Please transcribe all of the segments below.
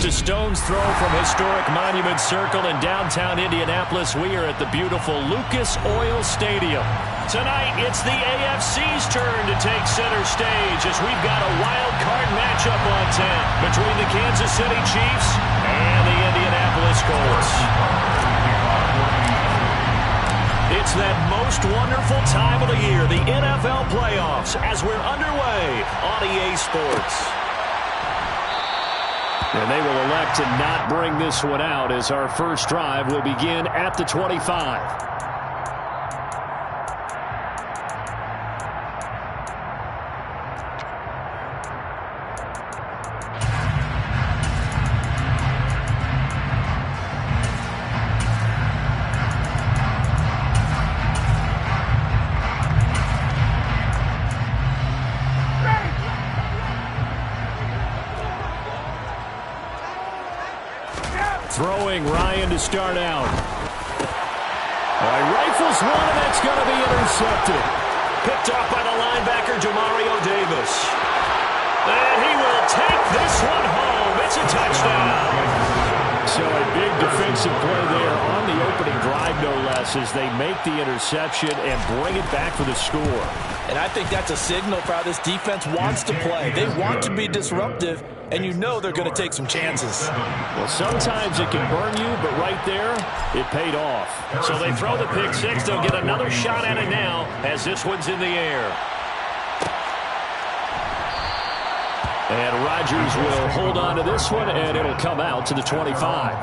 Just a stone's throw from historic Monument Circle in downtown Indianapolis. We are at the beautiful Lucas Oil Stadium. Tonight, it's the AFC's turn to take center stage as we've got a wild card matchup on tap between the Kansas City Chiefs and the Indianapolis Colts. It's that most wonderful time of the year, the NFL playoffs, as we're underway on EA Sports. And they will elect to not bring this one out as our first drive will begin at the 25. Throwing Ryan to start out. Rifles one, and that's going to be intercepted. Picked off by the linebacker, Jamario Davis. And he will take this one home. It's a touchdown. So a big defensive play there on the opening drive, no less, as they make the interception and bring it back for the score. And I think that's a signal for how this defense wants to play. They want to be disruptive, and you know they're going to take some chances. Well, sometimes it can burn you, but right there, it paid off. So they throw the pick six. They'll get another shot at it now as this one's in the air. And Rodgers will hold on to this one, and it'll come out to the 25.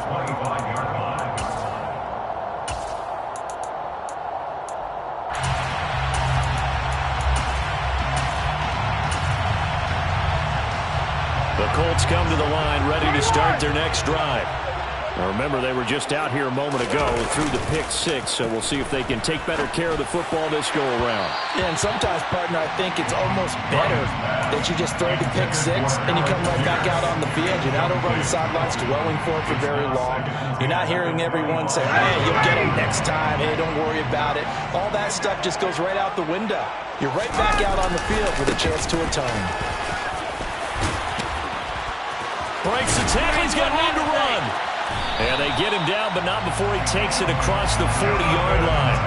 The Colts come to the line ready to start their next drive. Now remember, they were just out here a moment ago through the pick six, so we'll see if they can take better care of the football this go-around. Yeah, and sometimes, partner, I think it's almost better that you just throw the pick six and you come right back out on the field. You're not over on the sidelines dwelling for it for very long. You're not hearing everyone say, hey, you'll get them next time. Hey, don't worry about it. All that stuff just goes right out the window. You're right back out on the field with a chance to atone. Breaks the tackle. He's got room to run. And they get him down, but not before he takes it across the 40-yard line.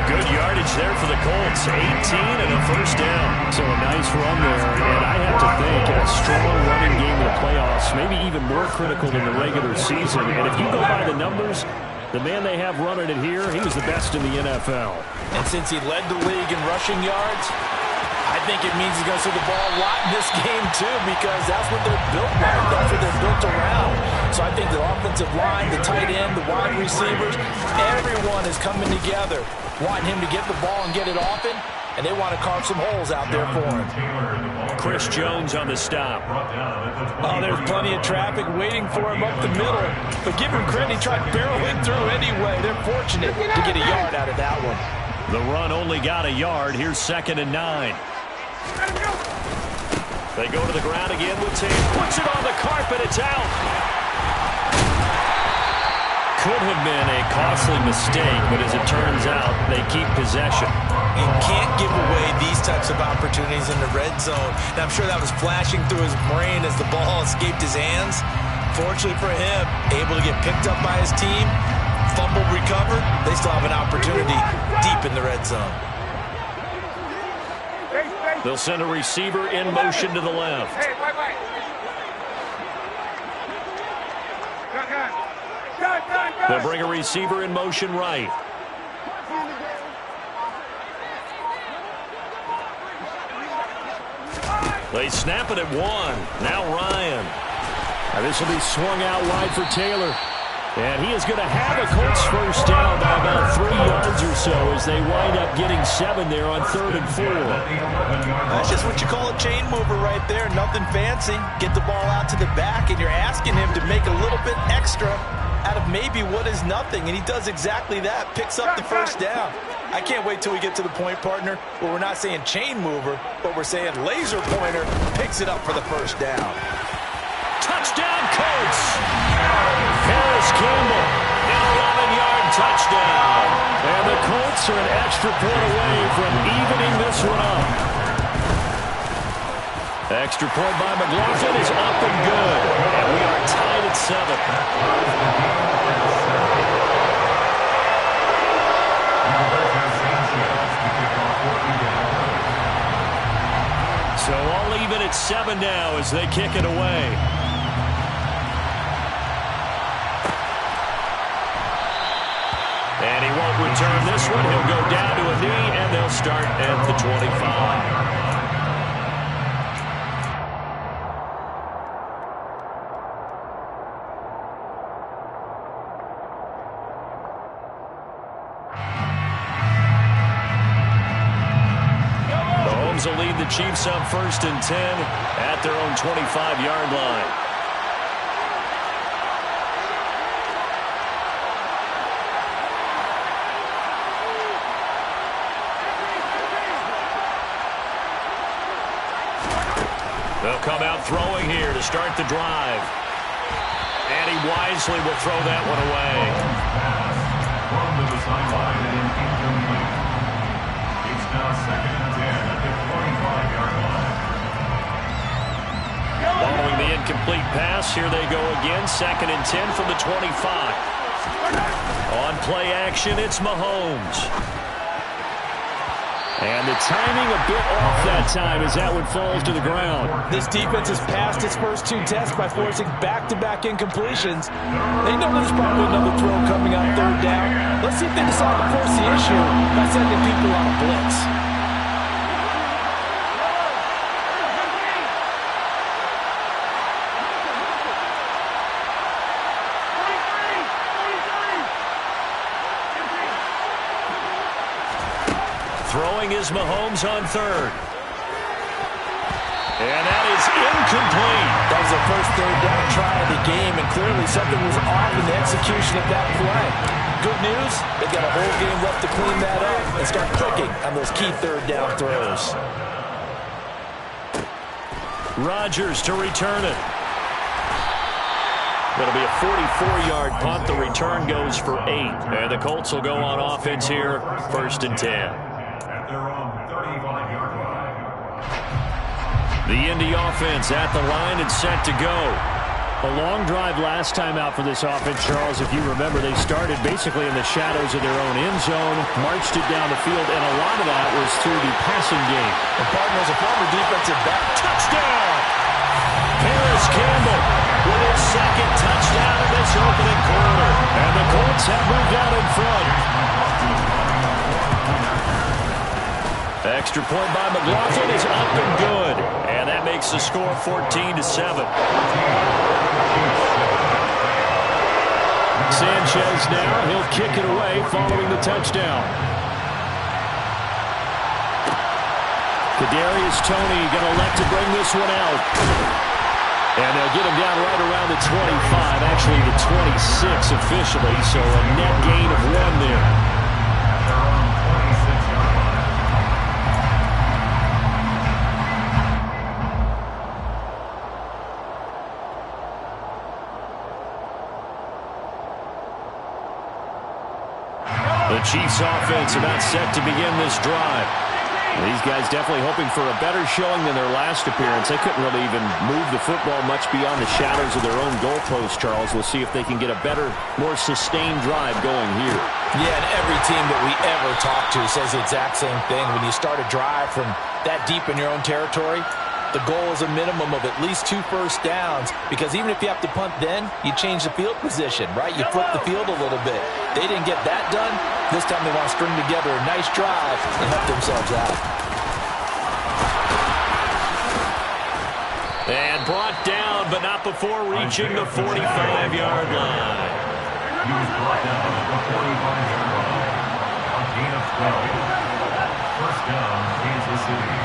Good yardage there for the Colts. 18 and a first down. So a nice run there. And I have to think a strong running game in the playoffs, maybe even more critical than the regular season. And if you go by the numbers, the man they have running it here, he was the best in the NFL. And since he led the league in rushing yards, I think it means he's going to see the ball a lot in this game, too, because that's what they're built like. That's what they're built around. So I think the offensive line, the tight end, the wide receivers, everyone is coming together, wanting him to get the ball and get it often, and they want to carve some holes out there for him. Chris Jones on the stop. Oh, there's plenty of traffic waiting for him up the middle. But give him credit, he tried barreling through anyway. They're fortunate to get a yard out of that one. The run only got a yard. Here's 2nd and 9. They go to the ground again with Tate. Puts it on the carpet. It's out. Could have been a costly mistake, but as it turns out, they keep possession. You can't give away these types of opportunities in the red zone. And I'm sure that was flashing through his brain as the ball escaped his hands. Fortunately for him, able to get picked up by his team, fumbled, recovered. They still have an opportunity deep in the red zone. They'll send a receiver in motion to the left. They'll bring a receiver in motion right. They snap it at 1. Now Ryan. Now this will be swung out wide for Taylor. And he is going to have a Colts first down by about 3 yards or so as they wind up getting 7 there on 3rd and 4. That's just what you call a chain mover right there. Nothing fancy. Get the ball out to the back, and you're asking him to make a little bit extra out of maybe what is nothing. And he does exactly that. Picks up the first down. I can't wait till we get to the point, partner, where we're not saying chain mover, but we're saying laser pointer picks it up for the first down. Touchdown, Colts! Harris Campbell, an 11-yard touchdown. And the Colts are an extra point away from evening this one up. Extra point by McLaughlin is up and good. And we are tied 7. So all even at 7 now as they kick it away. And he won't return this one. He'll go down to a knee, and they'll start at the 25. Will lead the Chiefs up 1st and 10 at their own 25-yard line. They'll come out throwing here to start the drive. And he wisely will throw that one away. From the sideline and incomplete. It's now 2nd and 10 at the 45-yard line. Following the incomplete pass, here they go again. 2nd and 10 from the 25. On play action, it's Mahomes. And the timing a bit off that time as that one falls to the ground. This defense has passed its first 2 tests by forcing back-to-back incompletions. They know there's probably another throw coming on 3rd down. Let's see if they decide to force the issue by sending people on a blitz. Throwing is Mahomes on 3rd. And that is incomplete. That was the first 3rd down try of the game, and clearly something was off in the execution of that play. Good news, they've got a whole game left to clean that up and start clicking on those key 3rd down throws. Rodgers to return it. It'll be a 44-yard punt. The return goes for 8. And the Colts will go on offense here, 1st and 10. Their own 35-yard line. The Indy offense at the line and set to go. A long drive last time out for this offense, Charles. If you remember, they started basically in the shadows of their own end zone, marched it down the field, and a lot of that was through the passing game. The partner is a former defensive back. Touchdown! Paris Campbell with his 2nd touchdown in this opening quarter. And the Colts have moved out in front. Extra point by McLaughlin is up and good. And that makes the score 14-7. Sanchez now, he'll kick it away following the touchdown. Kadarius Toney going to elect to bring this one out. And they'll get him down right around the 25, actually the 26 officially, so a net gain of 1 there. The Chiefs offense about set to begin this drive. These guys definitely hoping for a better showing than their last appearance. They couldn't really even move the football much beyond the shadows of their own goalpost, Charles. We'll see if they can get a better, more sustained drive going here. Yeah, and every team that we ever talk to says the exact same thing. When you start a drive from that deep in your own territory, the goal is a minimum of at least 2 first downs, because even if you have to punt then, you change the field position, right? You flip the field a little bit. They didn't get that done. This time they want to string together a nice drive and help themselves out. And brought down, but not before reaching the 45-yard line. He was brought down at the 45-yard line. A gain of 12. First down, Kansas City.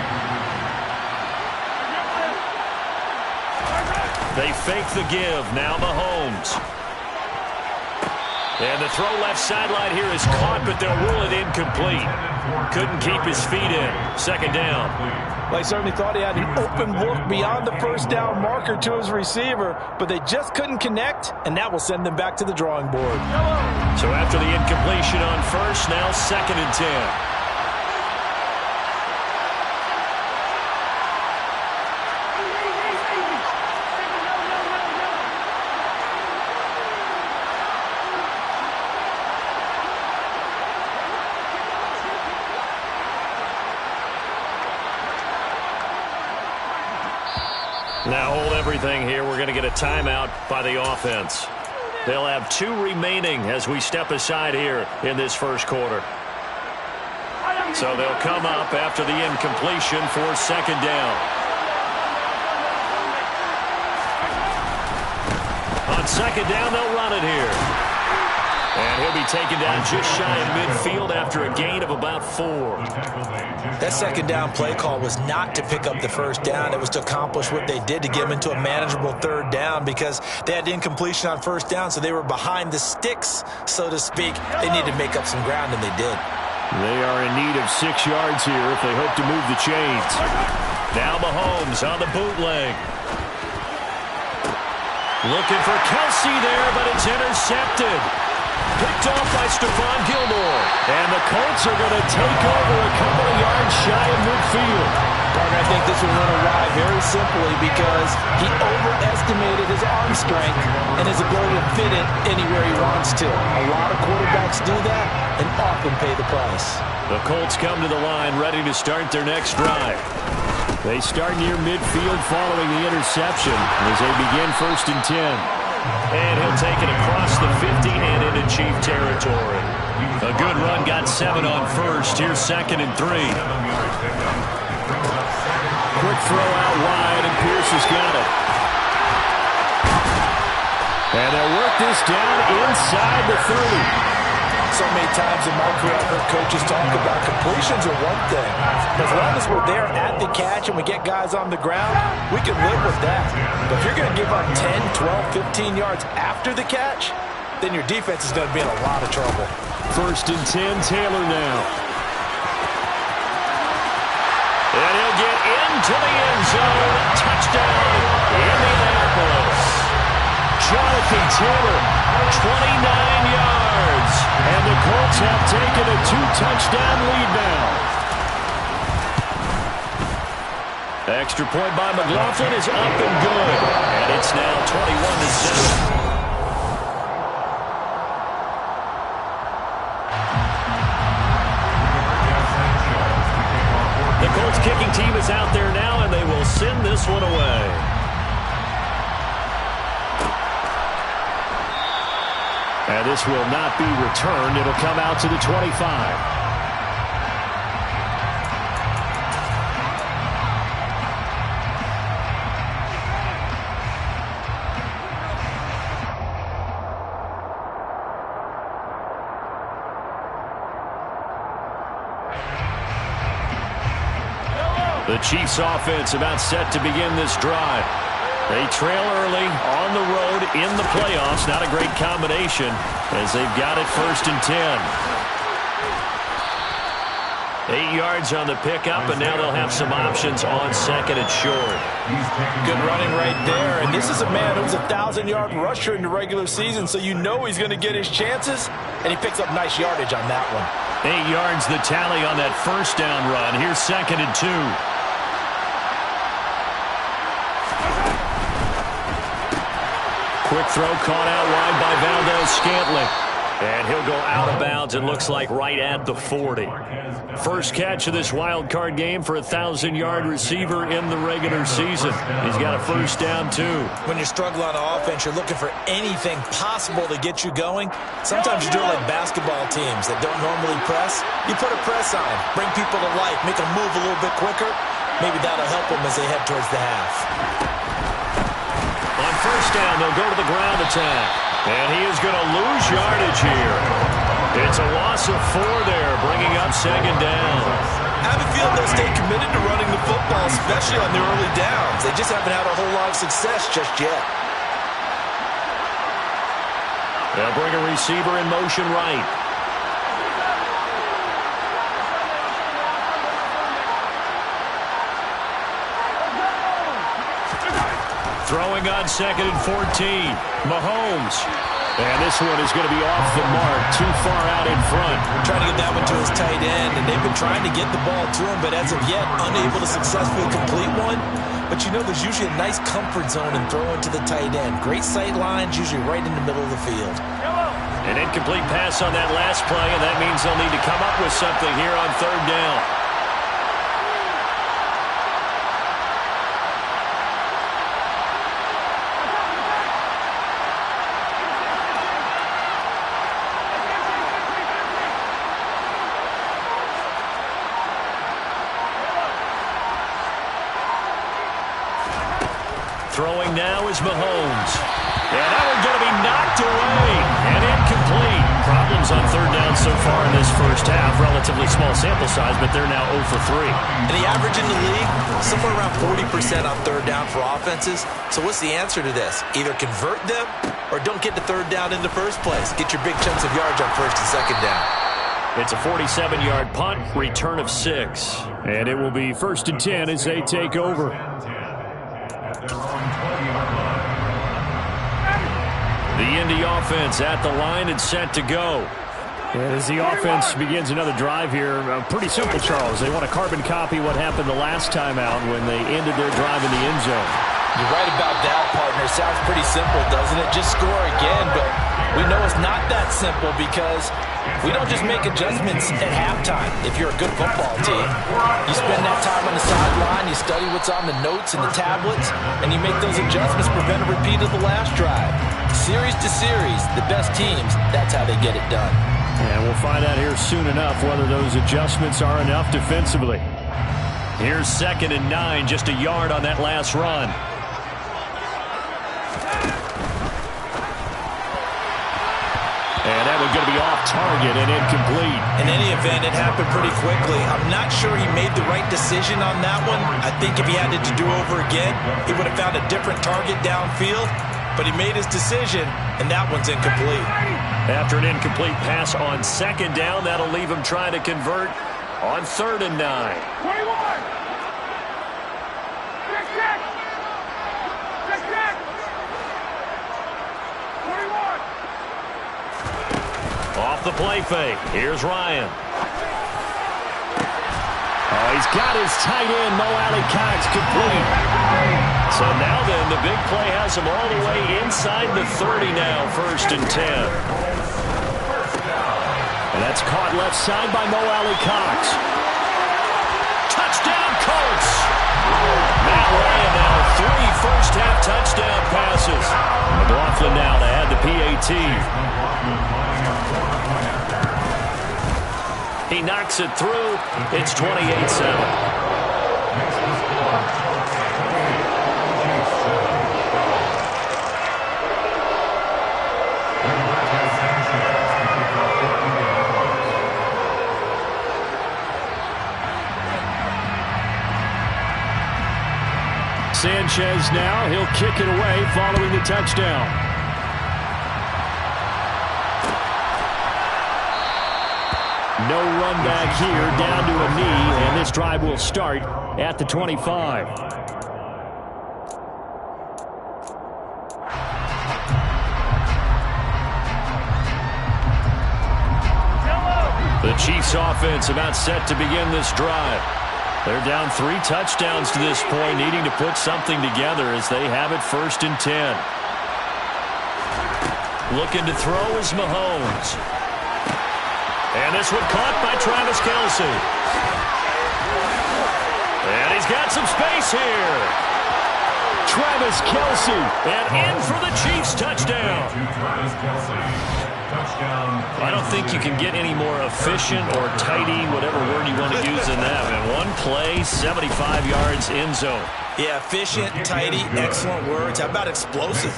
They fake the give. Now Mahomes. And the throw left sideline here is caught, but they'll rule it incomplete. Couldn't keep his feet in. 2nd down. Well, he certainly thought he had an open look beyond the first down marker to his receiver, but they just couldn't connect, and that will send them back to the drawing board. So after the incompletion on 1st, now 2nd and 10. Now hold everything here. We're going to get a timeout by the offense. They'll have 2 remaining as we step aside here in this first quarter. So they'll come up after the incompletion for second down. On second down, they'll run it here. And he'll be taken down just shy of midfield after a gain of about 4. That second down play call was not to pick up the first down. It was to accomplish what they did to get them into a manageable third down because they had incompletion on first down, so they were behind the sticks, so to speak. They needed to make up some ground, and they did. They are in need of 6 yards here if they hope to move the chains. Now Mahomes on the bootleg. Looking for Kelsey there, but it's intercepted. Picked off by Stephon Gilmore. And the Colts are going to take over a couple of yards shy of midfield. Parker, I think this will run awry very simply because he overestimated his arm strength and his ability to fit it anywhere he wants to. A lot of quarterbacks do that and often pay the price. The Colts come to the line ready to start their next drive. They start near midfield following the interception as they begin 1st and 10. And he'll take it across the 50 and into Chief territory. A good run got 7 on first. Here's 2nd and 3. Quick throw out wide, and Pierce has got it. And they'll work this down inside the 30. So many times in my career I've heard coaches talk about completions are one thing. As long as we're there at the catch and we get guys on the ground, we can live with that. But if you're going to give up 10, 12, 15 yards after the catch, then your defense is going to be in a lot of trouble. 1st and 10, Taylor now. And he'll get into the end zone. Touchdown, Indianapolis. Jonathan Taylor, 29 yards. And the Colts have taken a 2-touchdown lead now. Extra point by McLaughlin is up and good. And it's now 21-7. The Colts kicking team is out there now, and they will send this one away. And this will not be returned. It'll come out to the 25. The Chiefs offense about set to begin this drive. They trail early on the road in the playoffs. Not a great combination as they've got it 1st and 10. 8 yards on the pickup, and now they'll have some options on 2nd and short. Good running right there. And this is a man who was a 1,000-yard rusher in the regular season, so you know he's going to get his chances, and he picks up nice yardage on that one. 8 yards the tally on that 1st down run. Here's 2nd and 2. Quick throw caught out wide by Valdez-Scantling. And he'll go out of bounds, it looks like, right at the 40. First catch of this wild card game for a 1,000-yard receiver in the regular season. He's got a 1st down, too. When you're struggling on offense, you're looking for anything possible to get you going. Sometimes you do it like basketball teams that don't normally press. You put a press on, bring people to life, make them move a little bit quicker. Maybe that'll help them as they head towards the half. On 1st down, they'll go to the ground attack. And he is going to lose yardage here. It's a loss of 4 there, bringing up 2nd down. I have a feeling they'll stay committed to running the football, especially on the early downs. They just haven't had a whole lot of success just yet. They'll bring a receiver in motion right. Throwing on 2nd and 14. Mahomes. And this one is going to be off the mark, too far out in front. Trying to get that one to his tight end, and they've been trying to get the ball to him, but as of yet, unable to successfully complete one. But you know there's usually a nice comfort zone in throwing to the tight end. Great sight lines, usually right in the middle of the field. An incomplete pass on that last play, and that means they'll need to come up with something here on 3rd down. Throwing now is Mahomes. And that one's going to be knocked away and incomplete. Problems on third down so far in this first half. Relatively small sample size, but they're now 0 for 3. And the average in the league, somewhere around 40% on third down for offenses. So what's the answer to this? Either convert them or don't get the third down in the first place. Get your big chunks of yards on first and second down. It's a 47-yard punt, return of 6. And it will be 1st and 10 as they take over. The Indy offense at the line and set to go. And as the offense begins another drive here, pretty simple, Charles. They want to carbon copy what happened the last time out when they ended their drive in the end zone. You're right about that, partner. Sounds pretty simple, doesn't it? Just score again, but we know it's not that simple because we don't just make adjustments at halftime. If you're a good football team, you spend that time on the sideline, you study what's on the notes and the tablets, and you make those adjustments, prevent a repeat of the last drive. Series to series, the best teams, that's how they get it done. And we'll find out here soon enough whether those adjustments are enough defensively. Here's 2nd and 9, just a yard on that last run. And that one's going to be off target and incomplete. In any event, it happened pretty quickly. I'm not sure he made the right decision on that one. I think if he had it to do over again, he would have found a different target downfield. But he made his decision, and that one's incomplete. After an incomplete pass on 2nd down, that'll leave him trying to convert on 3rd and 9. 21! Off the play fake. Here's Ryan. Oh, he's got his tight end, Mo Cox, complete. So now then, the big play has him all the way inside the 30 now, 1st and 10. And that's caught left side by Mo Cox. Touchdown, Colts! Matt Ryan now 3 first-half touchdown passes. McLaughlin now to add the PAT. He knocks it through. It's 28-7. Sanchez now, he'll kick it away following the touchdown. No run back here, down to a knee, and this drive will start at the 25. The Chiefs offense about set to begin this drive. They're down 3 touchdowns to this point, needing to put something together as they have it 1st and 10. Looking to throw is Mahomes. And this one caught by Travis Kelce. And he's got some space here. Travis Kelce. And in for the Chiefs touchdown. I don't think you can get any more efficient or tidy, whatever word you want to use in that. And one play, 75 yards in zone. Yeah, efficient, tidy, excellent words. How about explosive?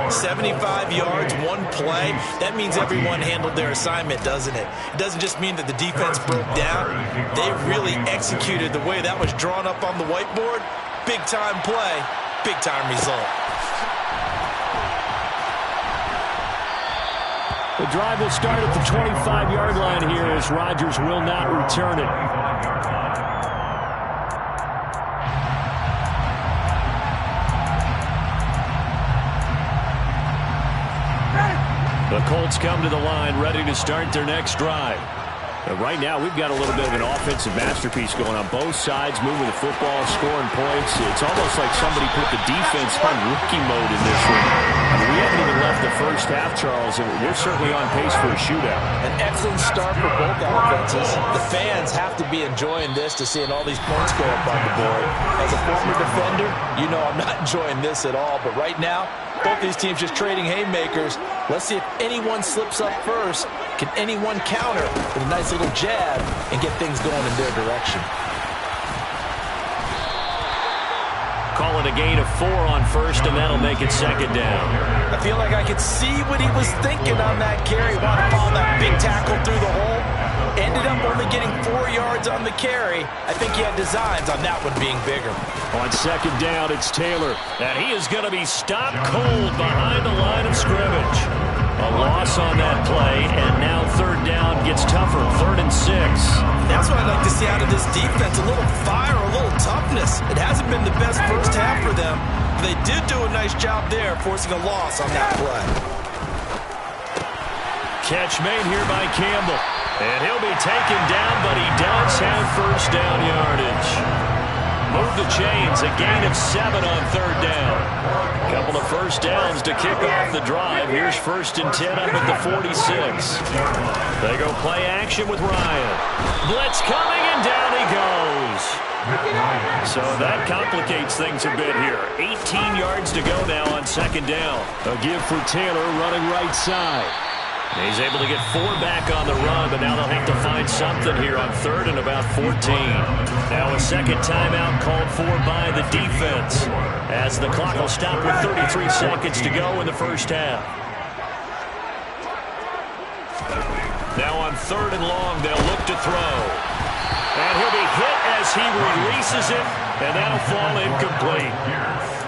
75 yards, one play. That means everyone handled their assignment, doesn't it? It doesn't just mean that the defense broke down. They really executed the way that was drawn up on the whiteboard. Big-time play, big-time result. The drive will start at the 25-yard line here as Rodgers will not return it. The Colts come to the line ready to start their next drive. But right now, we've got a little bit of an offensive masterpiece going on both sides, moving the football, scoring points. It's almost like somebody put the defense on rookie mode in this one. I mean, we haven't even left the first half, Charles, and we're certainly on pace for a shootout. An excellent start for both offenses. The fans have to be enjoying this to seeing all these points go up on the board. As a former defender, you know I'm not enjoying this at all, but right now, both these teams just trading haymakers. Let's see if anyone slips up first. Can anyone counter with a nice little jab and get things going in their direction? Call it a gain of 4 on first, and that'll make it second down. I feel like I could see what he was thinking on that carry. Want to follow that big tackle through the hole. Ended up only getting 4 yards on the carry. I think he had designs on that one being bigger. On second down, it's Taylor. And he is going to be stopped cold behind the line of scrimmage. A loss on that play, and now third down gets tougher. 3rd and 6. That's what I'd like to see out of this defense. A little fire, a little toughness. It hasn't been the best first half for them. They did do a nice job there, forcing a loss on that play. Catch made here by Campbell. And he'll be taken down, but he does have first down yardage. Move the chains, a gain of 7 on third down. Couple of first downs to kick off the drive. Here's 1st and 10 up at the 46. They go play action with Ryan. Blitz coming, and down he goes. So that complicates things a bit here. 18 yards to go now on second down. A give for Taylor running right side. He's able to get 4 back on the run, but now they'll have to find something here on 3rd and about 14. Now a second timeout called for by the defense, as the clock will stop with 33 seconds to go in the first half. Now on 3rd and long, they'll look to throw. And he'll be hit as he releases it, and that'll fall incomplete.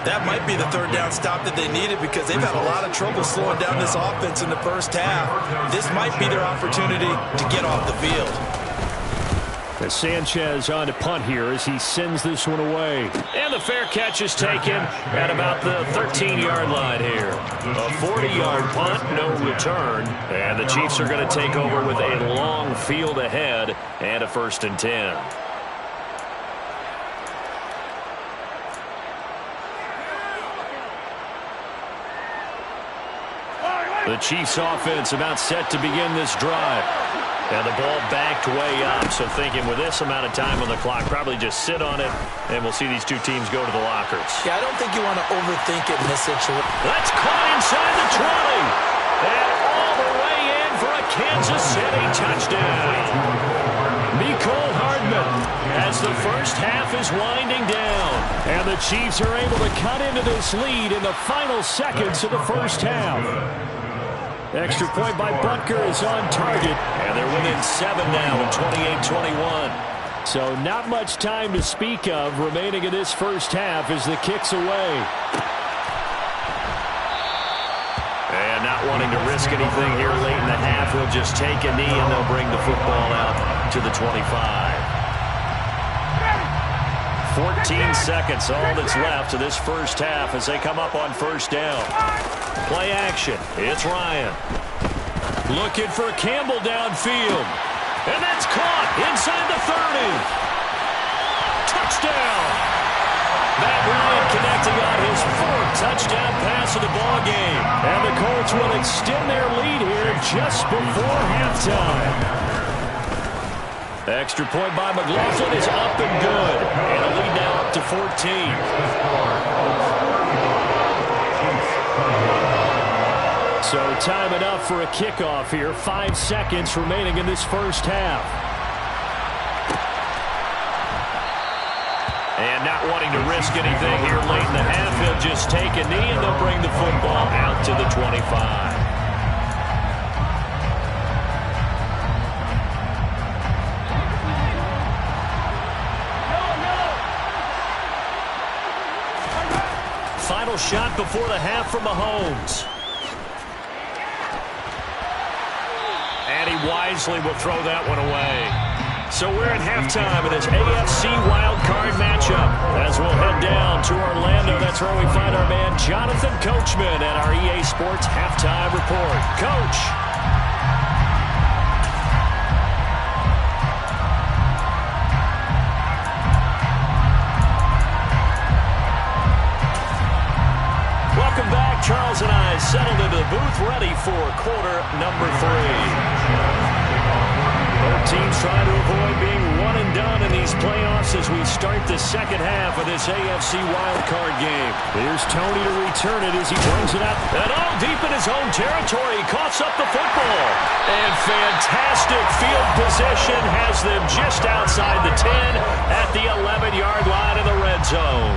That might be the third down stop that they needed, because they've had a lot of trouble slowing down this offense in the first half. This might be their opportunity to get off the field. As Sanchez on to punt here as he sends this one away. And the fair catch is taken at about the 13-yard line here. A 40-yard punt, no return. And the Chiefs are going to take over with a long field ahead and a 1st and 10. The Chiefs offense about set to begin this drive. And the ball backed way up, so thinking with this amount of time on the clock, probably just sit on it, and we'll see these two teams go to the lockers. Yeah, I don't think you want to overthink it in this situation. That's caught inside the 20. And all the way in for a Kansas City touchdown. Mecole Hardman as the first half is winding down. And the Chiefs are able to cut into this lead in the final seconds of the first half. Extra point by Butker is on target. And they're within 7 now at 28-21. So not much time to speak of remaining in this first half as the kick's away. And not wanting to risk anything here late in the half, he'll just take a knee and they'll bring the football out to the 25. 14 seconds, all that's left of this first half as they come up on first down. Play action. It's Ryan. Looking for Campbell downfield. And that's caught inside the 30. Touchdown. Matt Ryan connecting on his 4th touchdown pass of the ball game. And the Colts will extend their lead here just before halftime. Extra point by McLaughlin is up and good. And a lead now up to 14. So time enough for a kickoff here. 5 seconds remaining in this first half. And not wanting to risk anything here late in the half, he'll just take a knee and they'll bring the football out to the 25. Final shot before the half from Mahomes. And he wisely will throw that one away. So we're at halftime in this AFC Wildcard matchup. As we'll head down to Orlando, that's where we find our man Jonathan Coachman at our EA Sports Halftime Report. Coach. Welcome back. Charles and I settled into the booth ready for quarter number 3. Both teams trying to avoid being one and done in these playoffs as we start the second half of this AFC wildcard game. Here's Tony to return it as he brings it up. And all deep in his own territory. He coughs up the football. And fantastic field position has them just outside the 10 at the 11-yard line in the red zone.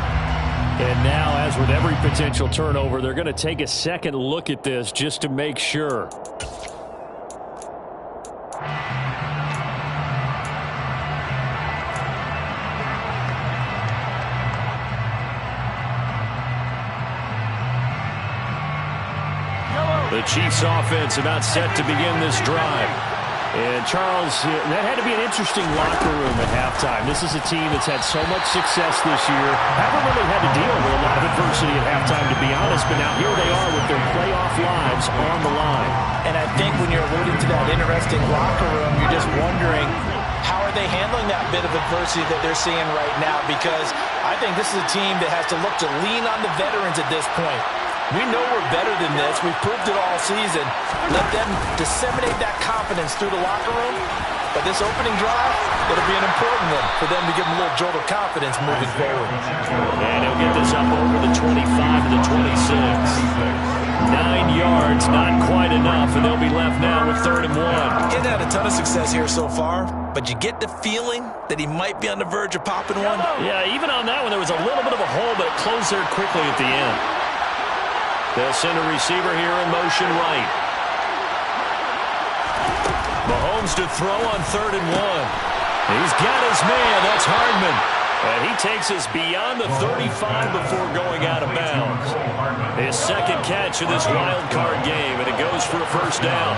And now, as with every potential turnover, they're going to take a second look at this just to make sure. The Chiefs offense about set to begin this drive. And Charles, that had to be an interesting locker room at halftime. This is a team that's had so much success this year. Haven't really had to deal with a lot of adversity at halftime, to be honest. But now here they are with their playoff lives on the line. And I think when you're alluding to that interesting locker room, you're just wondering, how are they handling that bit of adversity that they're seeing right now? Because I think this is a team that has to look to lean on the veterans at this point. We know we're better than this. We've proved it all season. Let them disseminate that confidence through the locker room. But this opening drive, it'll be an important one for them to give them a little jolt of confidence moving forward. And he'll get this up over the 25 to the 26. 9 yards, not quite enough, and they'll be left now with 3rd and 1. He hasn't had a ton of success here so far, but you get the feeling that he might be on the verge of popping one. Yeah, even on that one, there was a little bit of a hole, but it closed there quickly at the end. They'll send a receiver here in motion right. Mahomes to throw on 3rd and 1. He's got his man. That's Hardman. And he takes us beyond the 35 before going out of bounds. His second catch of this wild card game, and it goes for a 1st down.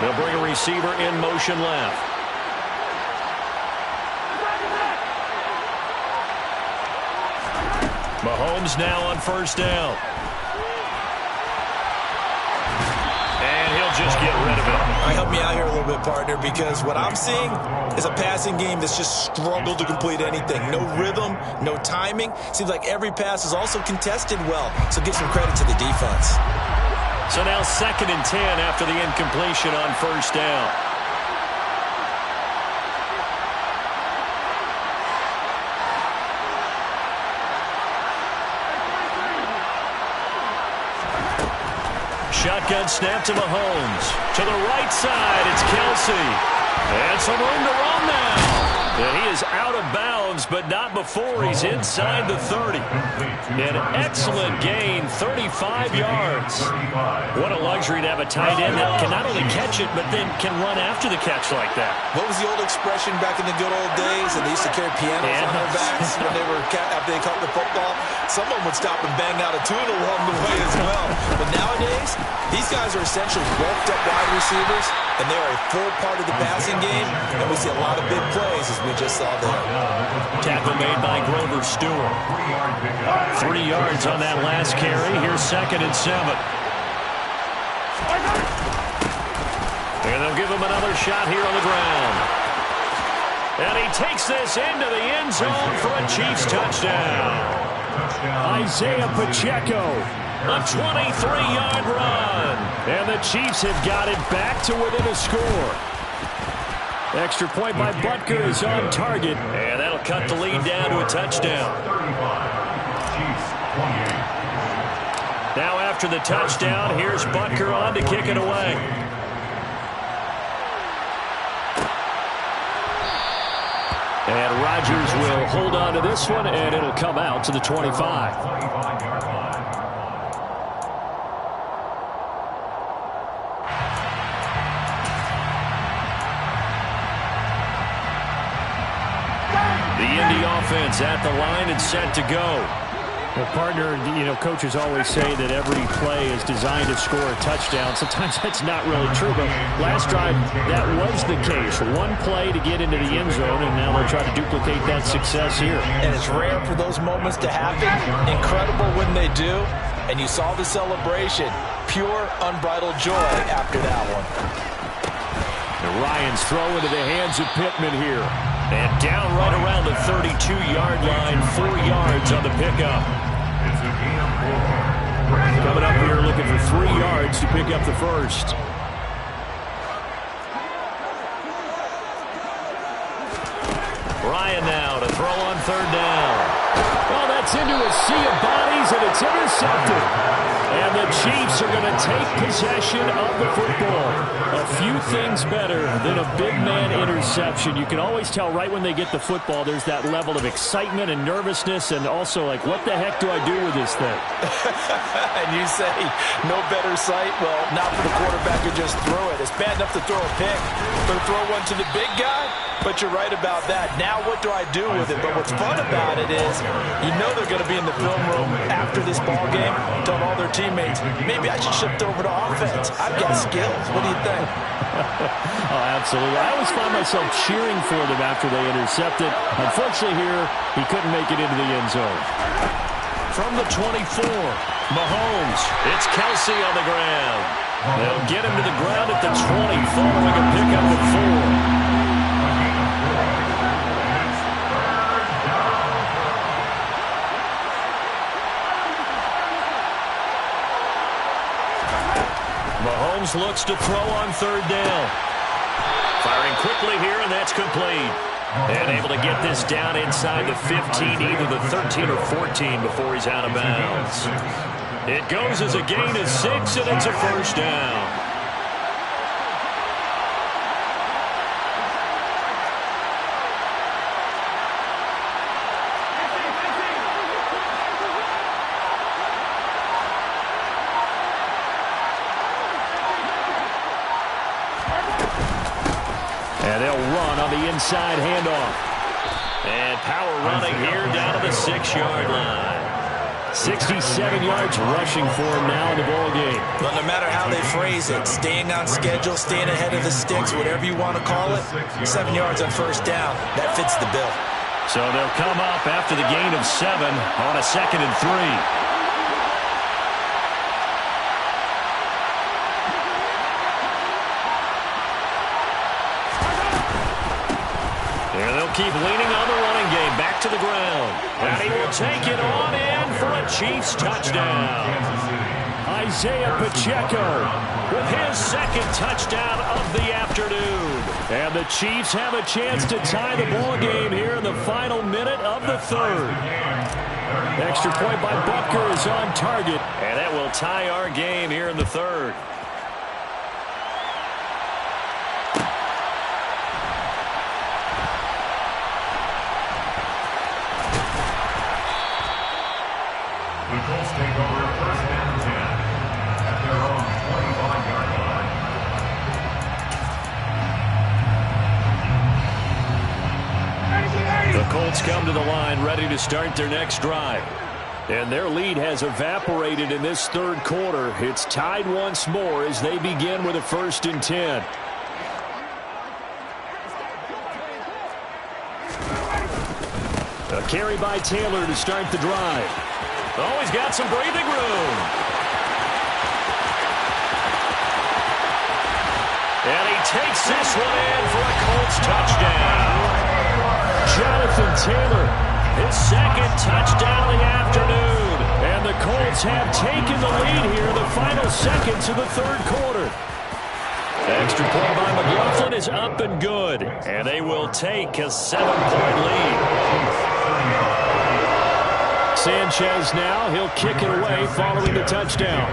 They'll bring a receiver in motion left. Mahomes now on 1st down. And he'll just get rid of it. Help me out here a little bit, partner, because what I'm seeing is a passing game that's just struggled to complete anything. No rhythm, no timing. Seems like every pass is also contested well, so give some credit to the defense. So now 2nd and 10 after the incompletion on 1st down. Shotgun snap to Mahomes. To the right side, it's Kelsey. And some room to run now. And he is out of bounds, but not before he's inside the 30. An excellent gain, 35 yards. What a luxury to have a tight end that can not only catch it, but then can run after the catch like that. What was the old expression back in the good old days? And they used to carry pianos on their backs when they were after they caught the football. Someone would stop and bang out a tune along the way as well. But nowadays, these guys are essentially bulked up wide receivers, and they are a full part of the passing game, and we see a lot of big plays as we just saw there. Tackle made by Grover Stewart. 3 yards on that last carry. Here's 2nd and 7. And they'll give him another shot here on the ground. And he takes this into the end zone for a Chiefs touchdown. Isaiah Pacheco, a 23-yard run. And the Chiefs have got it back to within a score. Extra point by Butker is on target. And that'll cut the lead down to a touchdown. Now after the touchdown, here's Butker on to kick it away. And Rodgers will hold on to this one, and it'll come out to the 25. Offense at the line and set to go. Well, partner, coaches always say that every play is designed to score a touchdown. Sometimes that's not really true, but last drive, that was the case. One play to get into the end zone, and now they'll try to duplicate that success here. And it's rare for those moments to happen. Incredible when they do. And you saw the celebration. Pure, unbridled joy after that one. And Ryan's throw into the hands of Pittman here. And down right around the 32-yard line, 4 yards on the pickup. Coming up here looking for 3 yards to pick up the first. Ryan now to throw on 3rd down. Well, that's into a sea of bodies, and it's intercepted. And the Chiefs are going to take possession of the football. A few things better than a big man interception. You can always tell right when they get the football, there's that level of excitement and nervousness, and also like, what the heck do I do with this thing? And you say, no better sight? Well, not for the quarterback who just threw it. It's bad enough to throw a pick, but to throw one to the big guy? But you're right about that. Now what do I do with it? But what's fun about it is you know they're going to be in the film room after this ball game, telling all their teammates, maybe I should shift over to offense. I've got skills. What do you think? Oh, absolutely. I always find myself cheering for them after they intercepted. Unfortunately here, he couldn't make it into the end zone. From the 24, Mahomes. It's Kelsey on the ground. They'll get him to the ground at the 20, following a pickup of 4. Mahomes looks to throw on third down. Firing quickly here, and that's complete. And able to get this down inside the 15, either the 13 or 14 before he's out of bounds. It goes as a gain of 6, and it's a first down. And they'll run on the inside handoff. And power running here down to the 6-yard line. 67 yards rushing for him now in the ball game. Well, no matter how they phrase it, staying on schedule, staying ahead of the sticks, whatever you want to call it, 7 yards on first down, that fits the bill. So they'll come up after the gain of 7 on a 2nd and 3. Keep leaning on the running game. Back to the ground. And he will take it on in for a Chiefs touchdown. Isaiah Pacheco with his 2nd touchdown of the afternoon. And the Chiefs have a chance to tie the ball game here in the final minute of the 3rd. Extra point by Butker is on target. And that will tie our game here in the 3rd. The Colts take over first and 10 at their own 25-yard line. The Colts come to the line ready to start their next drive. And their lead has evaporated in this 3rd quarter. It's tied once more as they begin with a 1st and 10. A carry by Taylor to start the drive. Oh, he's got some breathing room. And he takes this one in for a Colts touchdown. Jonathan Taylor, his 2nd touchdown of the afternoon. And the Colts have taken the lead here in the final seconds of the 3rd quarter. Extra point by McLaughlin is up and good. And they will take a 7-point lead. Sanchez now, he'll kick it away following the touchdown.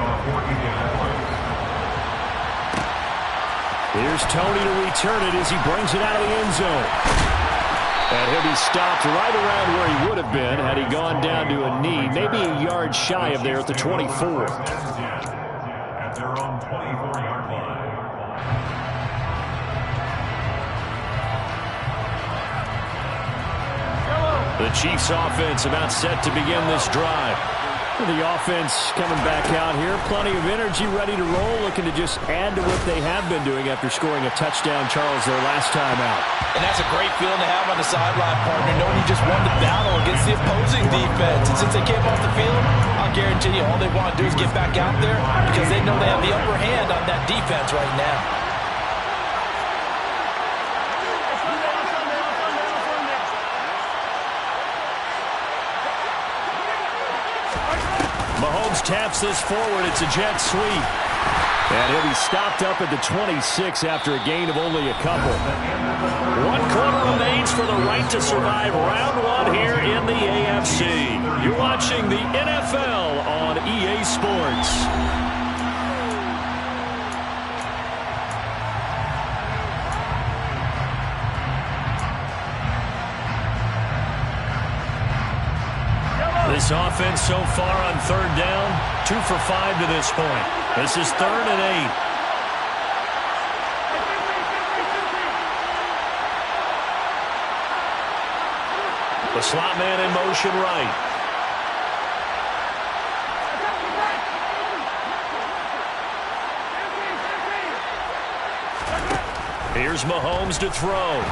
Here's Tony to return it as he brings it out of the end zone. And he'll be stopped right around where he would have been had he gone down to a knee, maybe a yard shy of there at the 24. At their own 24-yard line. The Chiefs offense about set to begin this drive. The offense coming back out here. Plenty of energy, ready to roll, looking to just add to what they have been doing after scoring a touchdown, Charles, their last time out. And that's a great feeling to have on the sideline, partner, knowing you just won the battle against the opposing defense. And since they came off the field, I'll guarantee you all they want to do is get back out there because they know they have the upper hand on that defense right now. Mahomes taps this forward. It's a jet sweep. And he'll be stopped up at the 26 after a gain of only a couple. 1 quarter remains for the right to survive round 1 here in the AFC. You're watching the NFL on EA Sports. offense so far on third down. 2 for 5 to this point. This is 3rd and 8. The slot man in motion right. Here's Mahomes to throw.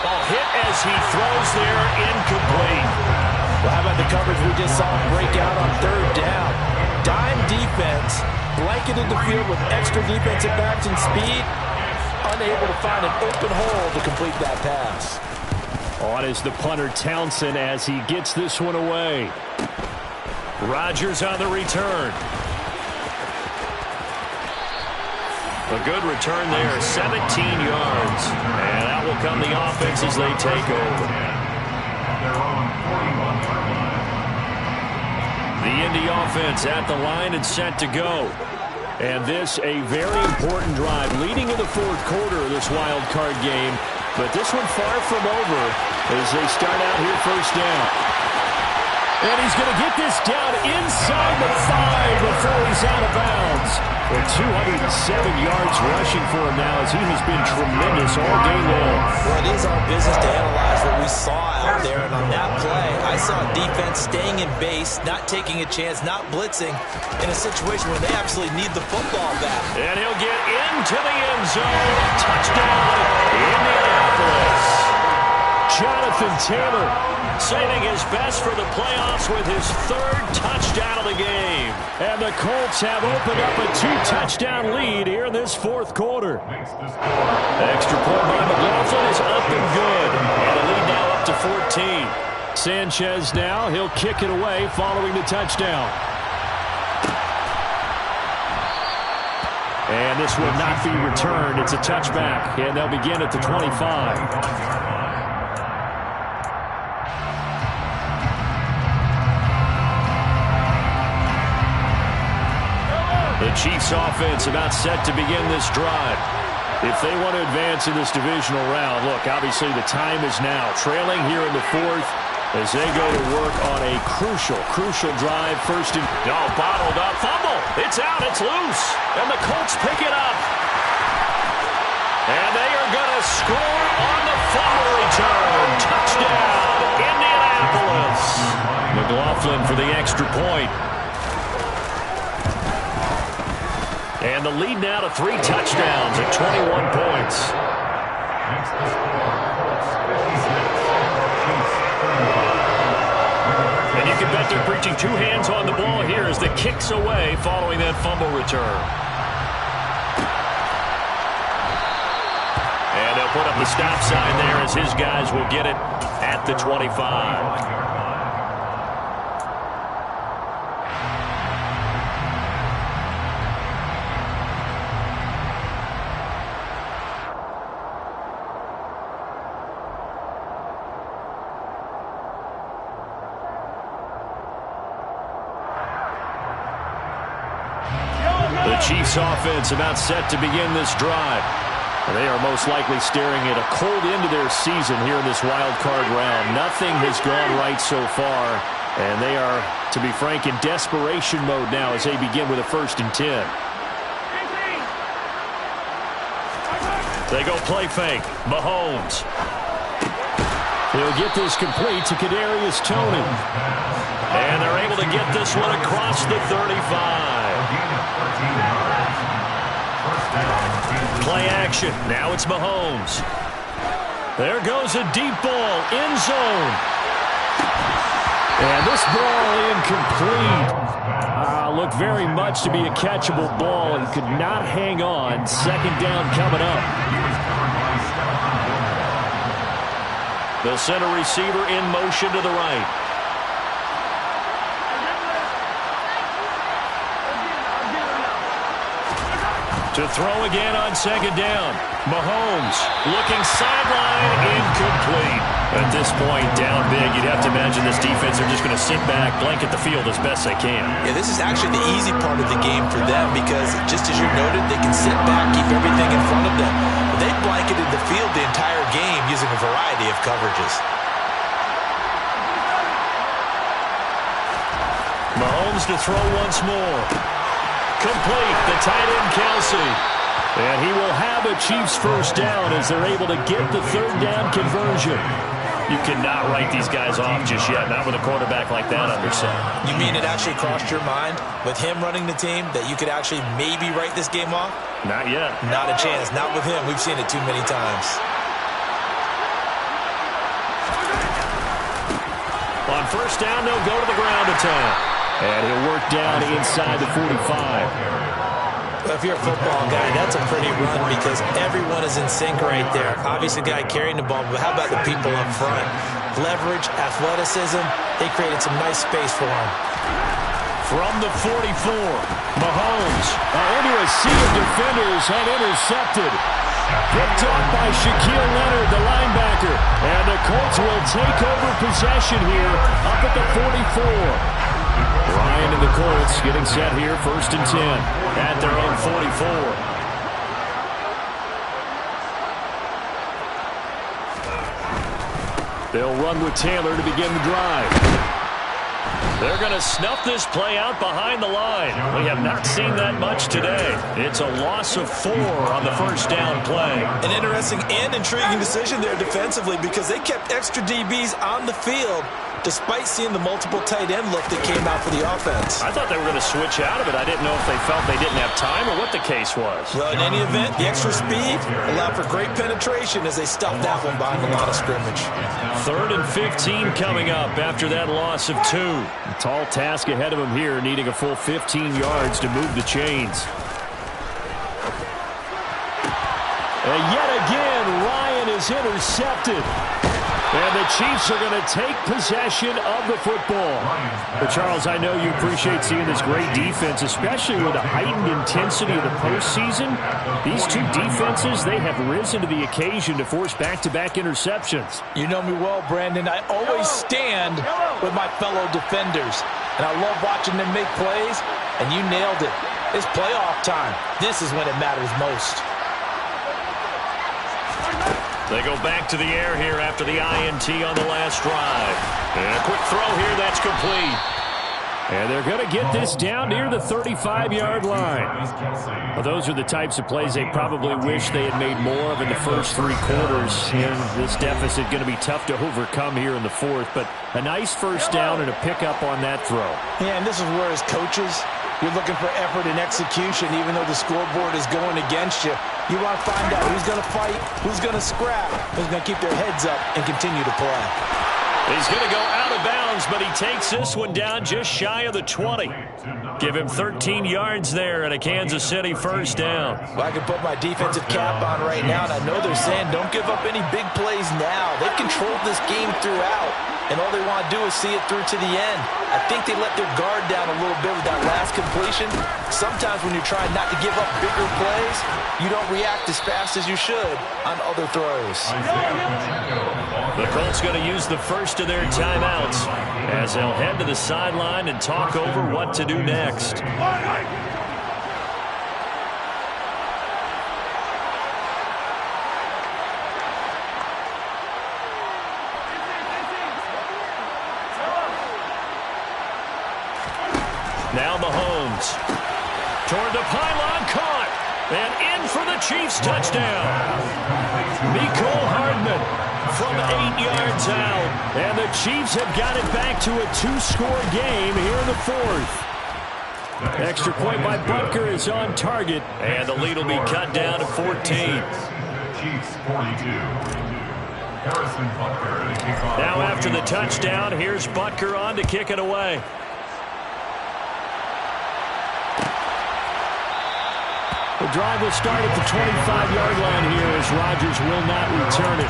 Ball hit as he throws there, incomplete. Well, how about the coverage we just saw break out on third down? Dime defense, blanketed the field with extra defensive backs and speed, unable to find an open hole to complete that pass. On is the punter Townsend as he gets this one away. Rodgers on the return. A good return there, 17 yards. And out will come the offense as they take over. The Indy offense at the line and set to go. And this a very important drive leading in the 4th quarter of this wild card game. But this one far from over as they start out here first down. And he's going to get this down inside the 5 before he's out of bounds. With 207 yards rushing for him now as he has been tremendous all day long. Well, it is our business to analyze what we saw out there. And on that play, I saw defense staying in base, not taking a chance, not blitzing in a situation where they actually need the football back. And he'll get into the end zone. Touchdown, Indianapolis. Jonathan Taylor saving his best for the playoffs with his 3rd touchdown of the game. And the Colts have opened up a 2-touchdown lead here in this 4th quarter. Extra point by McLaughlin is up and good. And the lead now up to 14. Sanchez now, he'll kick it away following the touchdown. And this will not be returned. It's a touchback, and they'll begin at the 25. The Chiefs offense about set to begin this drive. If they want to advance in this divisional round, look, obviously the time is now. Trailing here in the 4th as they go to work on a crucial drive. First and bottled up. Fumble. It's out. It's loose. And the Colts pick it up. And they are going to score on the fumble return. Touchdown, Indianapolis. McLaughlin for the extra point. And the lead now to 3 touchdowns at 21 points. And you can bet they're preaching 2 hands on the ball here as the kick's away following that fumble return. And they'll put up the stop sign there as his guys will get it at the 25. The Chiefs offense about set to begin this drive. They are most likely staring at a cold end to their season here in this wild card round. Nothing has gone right so far, and they are, to be frank, in desperation mode now as they begin with a 1st and 10. They go play fake. Mahomes. He'll get this complete to Kadarius Toney. And they're able to get this one across the 35. Play action. Now it's Mahomes. There goes a deep ball. End zone. And this ball incomplete. Looked very much to be a catchable ball and could not hang on. 2nd down coming up. The center receiver in motion to the right. To throw again on 2nd down. Mahomes looking sideline, incomplete. At this point, down big, you'd have to imagine this defense are just going to sit back, blanket the field as best they can. Yeah, this is actually the easy part of the game for them because, just as you noted, they can sit back, keep everything in front of them. They blanketed the field the entire game using a variety of coverages. Mahomes to throw once more. Complete. The tight end, Kelsey. And he will have a Chiefs first down as they're able to get the third down conversion. You cannot write these guys off just yet, not with a quarterback like that under center. You mean it actually crossed your mind with him running the team that you could actually maybe write this game off? Not yet. Not a chance. Not with him. We've seen it too many times. On first down, they'll go to the ground attack. And he'll work down inside the 45. If you're a football guy, that's a pretty run because everyone is in sync right there. Obviously, the guy carrying the ball, but how about the people up front? Leverage, athleticism, they created some nice space for him. From the 44, Mahomes into a sea of defenders and intercepted. Picked off by Shaquille Leonard, the linebacker. And the Colts will take over possession here up at the 44. Ryan and the Colts getting set here, 1st and 10 at their own 44. They'll run with Taylor to begin the drive. They're going to snuff this play out behind the line. We have not seen that much today. It's a loss of 4 on the first down play. An interesting and intriguing decision there defensively because they kept extra DBs on the field despite seeing the multiple tight end look that came out for the offense. I thought they were going to switch out of it. I didn't know if they felt they didn't have time or what the case was. Well, in any event, the extra speed allowed for great penetration as they stuffed that one behind the line of scrimmage. 3rd and 15 coming up after that loss of 2. A tall task ahead of them here, needing a full 15 yards to move the chains. And yet again, Ryan is intercepted. And the Chiefs are going to take possession of the football. But Charles, I know you appreciate seeing this great defense, especially with the heightened intensity of the postseason. These two defenses, they have risen to the occasion to force back-to-back interceptions. You know me well, Brandon. I always stand with my fellow defenders. And I love watching them make plays, and you nailed it. It's playoff time. This is when it matters most. They go back to the air here after the INT on the last drive. And a quick throw here, that's complete. And they're going to get this down near the 35-yard line. Well, those are the types of plays they probably wish they had made more of in the first 3 quarters. And this deficit going to be tough to overcome here in the 4th. But a nice first down and a pickup on that throw. Yeah, and this is where as coaches, you're looking for effort and execution, even though the scoreboard is going against you. You want to find out who's going to fight, who's going to scrap, who's going to keep their heads up and continue to play. He's going to go out of bounds, but he takes this one down just shy of the 20. Give him 13 yards there and a Kansas City first down. Well, I can put my defensive cap on right now, and I know they're saying don't give up any big plays now. They've controlled this game throughout, and all they want to do is see it through to the end. I think they let their guard down a little bit with that last completion. Sometimes when you're trying not to give up bigger plays, you don't react as fast as you should on other throws. The Colts going to use the first of their timeouts as they'll head to the sideline and talk over what to do next. Now Mahomes toward the pylon, caught, and in for the Chiefs touchdown. Mecole Hardman from 8 yards out, and the Chiefs have got it back to a 2-score game here in the 4th. Extra point by Butker is on target, and the lead will be cut down to 14. Chiefs 42. Harrison Butker to kick off. Now after the touchdown, here's Butker on to kick it away. The drive will start at the 25-yard line here as Rodgers will not return it.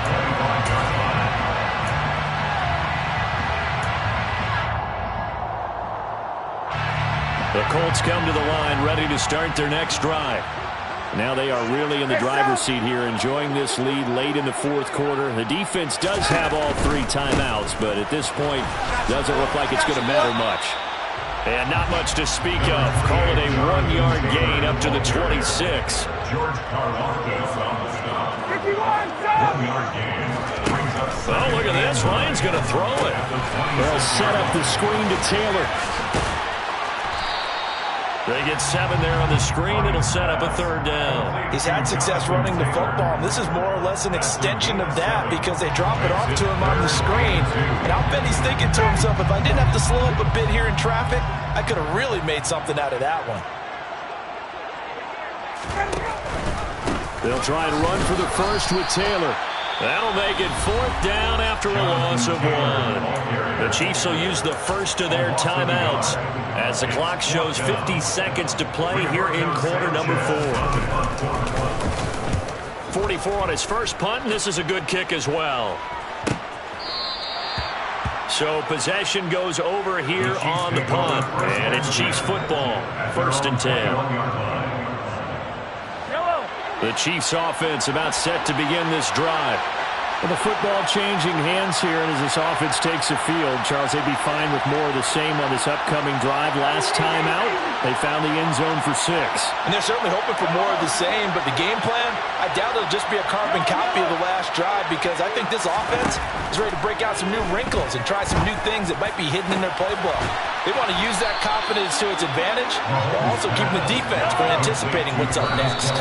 The Colts come to the line ready to start their next drive. Now they are really in the driver's seat here, enjoying this lead late in the 4th quarter. The defense does have all 3 timeouts, but at this point, doesn't look like it's going to matter much. And not much to speak of. Call it a 1-yard gain up to the 26. George Karlaftis on the stop. 1-yard gain. Brings up Oh, look at this. Ryan's going to throw it. They'll set up the screen to Taylor. They get 7 there on the screen. It'll set up a 3rd down. He's had success running the football, and this is more or less an extension of that because they drop it off to him on the screen. And I'll bet he's thinking to himself, if I didn't have to slow up a bit here in traffic, I could have really made something out of that one. They'll try and run for the first with Taylor. That'll make it 4th down after a loss of 1. The Chiefs will use the first of their timeouts as the clock shows 50 seconds to play here in quarter number 4. 44 on his first punt, and this is a good kick as well. So possession goes over here on the punt, and it's Chiefs football, 1st and 10. The Chiefs offense about set to begin this drive. Well, the football changing hands here, and as this offense takes the field, Charles, they'd be fine with more of the same on this upcoming drive. Last time out, they found the end zone for 6. And they're certainly hoping for more of the same, but the game plan, I doubt it'll just be a carbon copy of the last drive because I think this offense is ready to break out some new wrinkles and try some new things that might be hidden in their playbook. They want to use that confidence to its advantage while also keeping the defense from anticipating what's up next.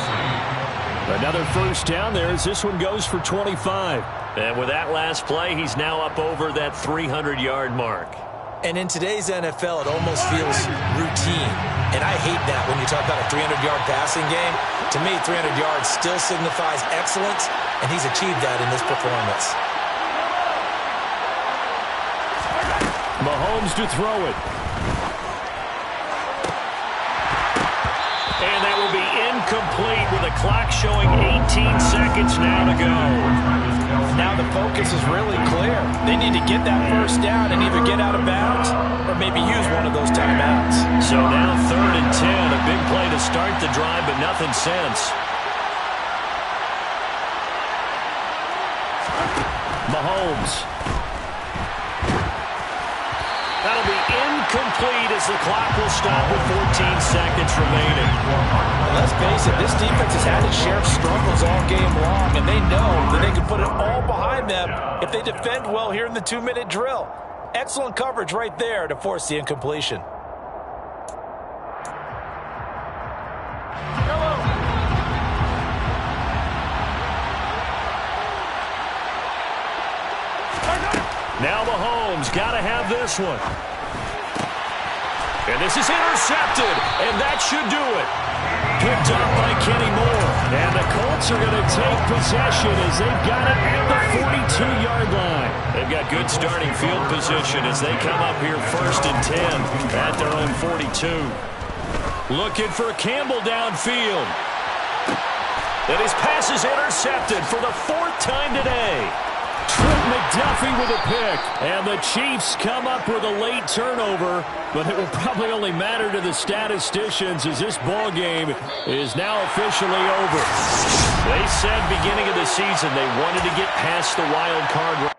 Another 1st down there as this one goes for 25. And with that last play, he's now up over that 300-yard mark. And in today's NFL, it almost feels routine. And I hate that when you talk about a 300-yard passing game. To me, 300 yards still signifies excellence, and he's achieved that in this performance. Mahomes to throw it. And that will be incomplete with a clock showing 18 seconds now to go. Now the focus is really clear. They need to get that 1st down and either get out of bounds or maybe use one of those timeouts. So now 3rd and 10, a big play to start the drive, but nothing since. Mahomes. That'll be incomplete as the clock will stop with 14 seconds remaining. And let's face it, this defense has had its share of struggles all game long, and they know that they can put it all behind them if they defend well here in the 2-minute drill. Excellent coverage right there to force the incompletion. Now Mahomes got to have this one. And this is intercepted, and that should do it. Picked up by Kenny Moore. And the Colts are going to take possession as they've got it at the 42-yard line. They've got good starting field position as they come up here 1st and 10 at their own 42. Looking for Campbell downfield. And his pass is intercepted for the 4th time today. Trent McDuffie with a pick. And the Chiefs come up with a late turnover, but it will probably only matter to the statisticians as this ball game is now officially over. They said beginning of the season they wanted to get past the wild card.